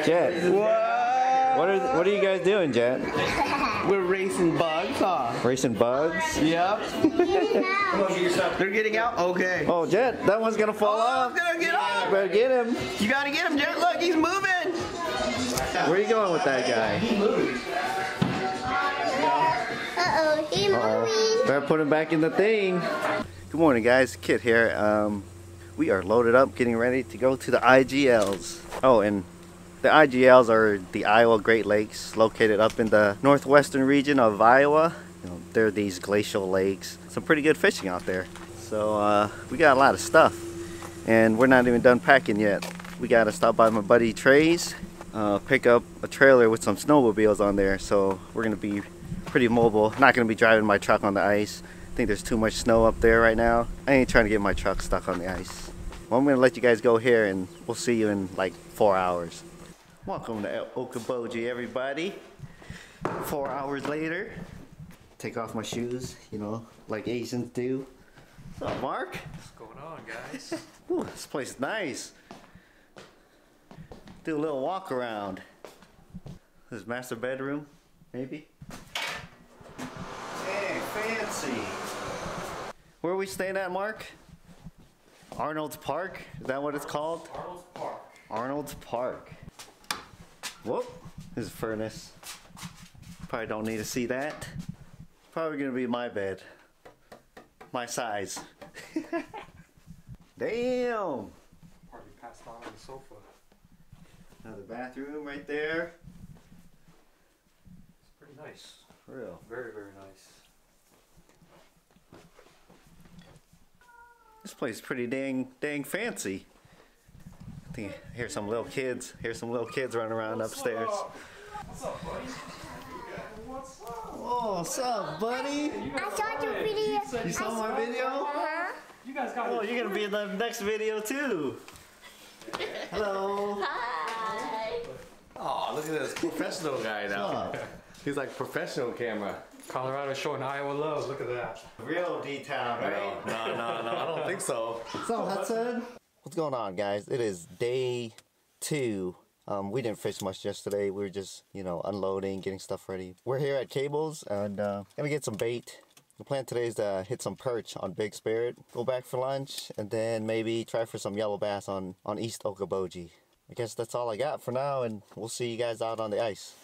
Jet. What are you guys doing, Jet? We're racing bugs, huh? Racing bugs? Yep. They're getting out? Okay. Oh, Jet, that one's gonna fall off. It's gonna get off. Better get him. You gotta get him, Jet. Look, he's moving. Where are you going with that guy? Uh-oh, he's moving. Better put him back in the thing. Good morning, guys. Kit here. We are loaded up, getting ready to go to the IGLs. Oh, and the IGLs are the Iowa Great Lakes, located up in the northwestern region of Iowa. You know, they're these glacial lakes. Some pretty good fishing out there. So we got a lot of stuff, and we're not even done packing yet. We gotta stop by my buddy Trey's, pick up a trailer with some snowmobiles on there. So we're gonna be pretty mobile. Not gonna be driving my truck on the ice. I think there's too much snow up there right now. I ain't trying to get my truck stuck on the ice. Well, I'm gonna let you guys go here, and we'll see you in like 4 hours. Welcome to Okoboji, everybody. 4 hours later. Take off my shoes, you know, like Asians do. What's up, Mark? What's going on, guys? Ooh, this place is nice. Do a little walk around. This is master bedroom, maybe. Hey, fancy. Where are we staying at, Mark? Arnold's Park? Is that what it's called? Arnold's Park. Arnold's Park. Whoop, there's a furnace. Probably don't need to see that. Probably gonna be my bed. My size. Damn! Hardly passed out on the sofa. Another bathroom right there. It's pretty nice. For real. Very, very nice. This place is pretty dang fancy. I think I hear some little kids. Running around upstairs. What's up, buddy? What's up? Oh, what's up, buddy? I saw your video. You saw my video? Uh-huh. You guys got Oh, you're gonna be in the next video too. Hello. Hi. Oh, look at this professional guy now. What's up? He's like professional camera. Colorado showing Iowa love. Look at that. Real D-Town, right? No, I don't think so. What's up, Hudson? What's going on, guys? It is day 2. We didn't fish much yesterday. We were just, you know, unloading, getting stuff ready. We're here at Cables and gonna get some bait. The plan today is to hit some perch on Big Spirit, go back for lunch, and then maybe try for some yellow bass on East Okoboji. I guess that's all I got for now, and we'll see you guys out on the ice.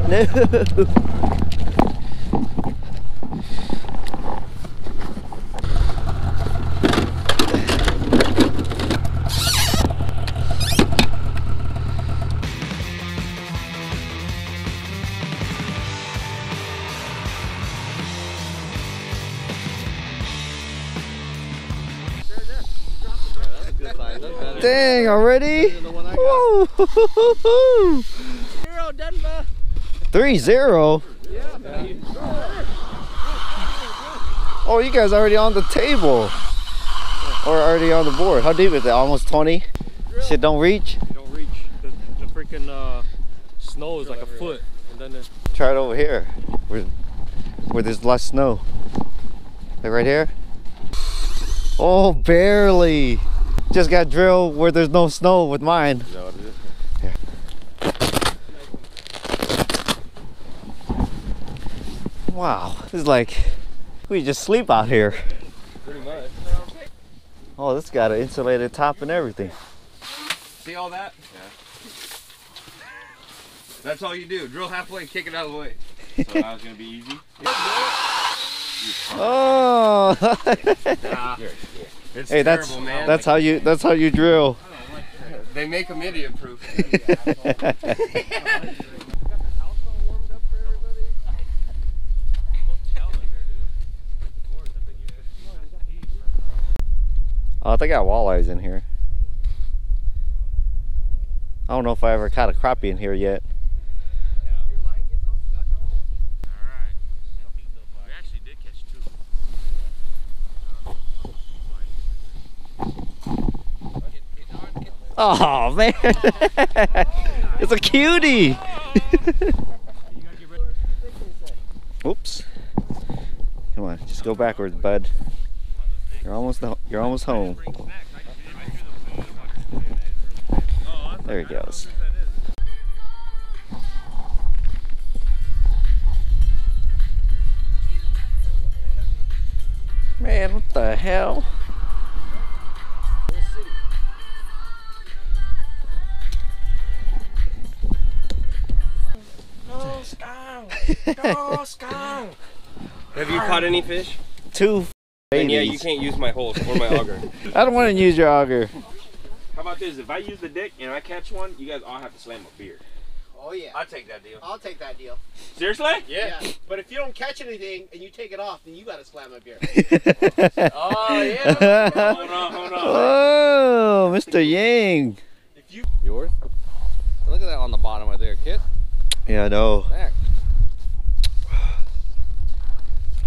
No. Dang, already? Woo! 0 Denver. 3-0? Yeah. Oh, you guys already on the table. Or already on the board. How deep is it? Almost 20? Shit don't reach? You don't reach. The freaking snow is like a foot. And then there's... Try it over here. Where there's less snow. Like right here? Oh, barely. Just got drilled where there's no snow with mine. Is that what it is? Wow, this is like we just sleep out here. Pretty much. Oh, this got an insulated top and everything. See all that? Yeah. That's all you do. Drill halfway and kick it out of the way. So that was gonna be easy. Oh. It's Hey, terrible, man. that's how you drill. They make them idiot proof. Oh, they got walleyes in here. I don't know if I ever caught a crappie in here yet. Oh man, it's a cutie. Oops. Come on, just go backwards, bud. You're almost home. There he goes. Man, what the hell? Have you caught any fish? 2 And yeah, babies. you can't use my holes or my auger. I don't want to use your auger. How about this? If I use the dick and I catch one, you guys all have to slam a beer. Oh yeah. I'll take that deal. I'll take that deal. Seriously? Yeah. But if you don't catch anything and you take it off, then you gotta slam a beer. Oh yeah. Hold on. Oh, Mr. Yang. Yours? Look at that on the bottom right there, kid. Yeah, I know. Back.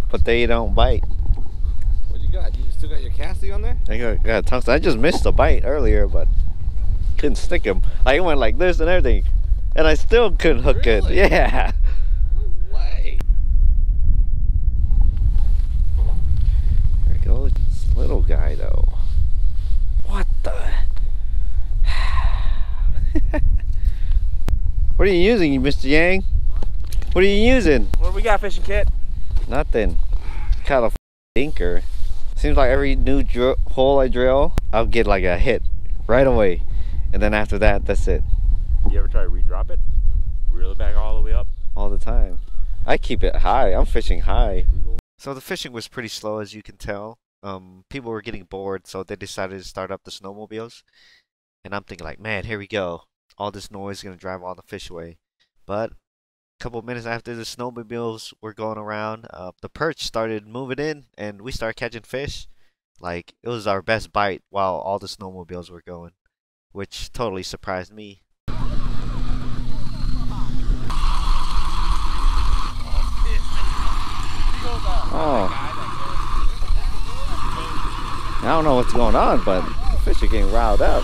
But they don't bite. What you got? You still got your casting on there? I got tungsten. I just missed a bite earlier, but couldn't stick him. Like it went like this and everything, and I still couldn't hook Really? it. Yeah. No way. There we go. This little guy though. What the? What are you using, Mr. Yang? What are you using? What we got, fishing kit? Nothing. Kind of thinker. Seems like every new hole I drill, I'll get like a hit right away, and then after that, that's it. You ever try to re-drop it? Reel it back all the way up? All the time. I keep it high. I'm fishing high. So the fishing was pretty slow, as you can tell. People were getting bored, so they decided to start up the snowmobiles. And I'm thinking like, man, here we go. All this noise is gonna drive all the fish away. But a couple of minutes after the snowmobiles were going around, the perch started moving in, and we started catching fish. Like it was our best bite while all the snowmobiles were going, which totally surprised me. Oh. I don't know what's going on, but the fish are getting riled up.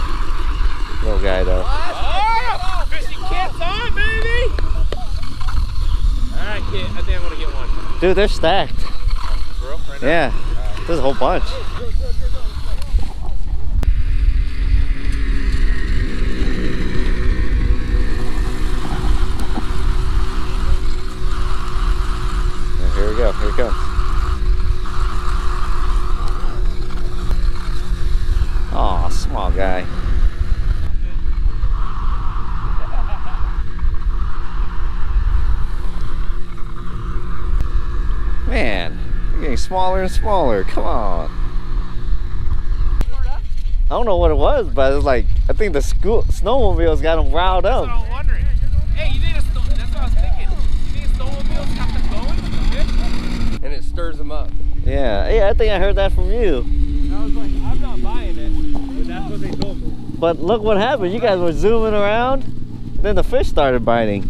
Little guy though. Oh, fishing kit's on, baby! Alright, kid, I think I'm gonna get one. Dude, they're stacked. For real? Right now? Yeah, there's a whole bunch. Yeah, here we go, here it comes. Aw, small guy. Man, you're getting smaller and smaller. Come on. I don't know what it was, but it was like, I think the snowmobiles got them riled up. That's what I'm wondering. Hey, you think that's what I was thinking. You think snowmobiles got them going? And it stirs them up. Yeah, I think I heard that from you. I was like, I'm not buying it, but that's what they told me. But look what happened. You guys were zooming around, and then the fish started biting.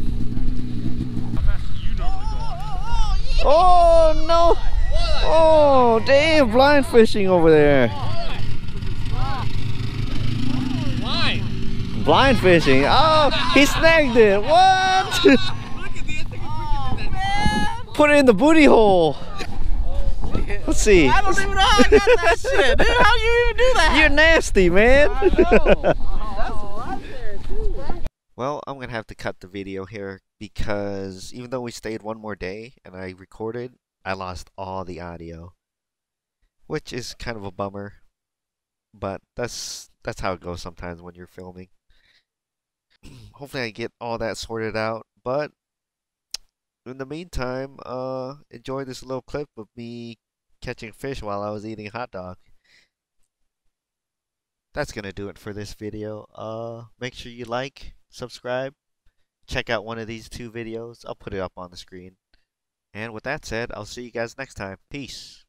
How fast do you normally go on it? Oh no! Oh damn! Blind fishing over there. Blind. Blind fishing. Oh, he snagged it. What? Look at this. Put it in the booty hole. Let's see. I don't even know how I got that shit. Dude, how you even do that? You're nasty, man. I know. That's right there, too. Well, I'm gonna have to cut the video here because even though we stayed one more day and I recorded, I lost all the audio, which is kind of a bummer. But that's how it goes sometimes when you're filming. Hopefully I get all that sorted out. But in the meantime, enjoy this little clip of me catching fish while I was eating a hot dog. That's gonna do it for this video. Make sure you like, subscribe, check out one of these two videos. I'll put it up on the screen. And with that said, I'll see you guys next time. Peace.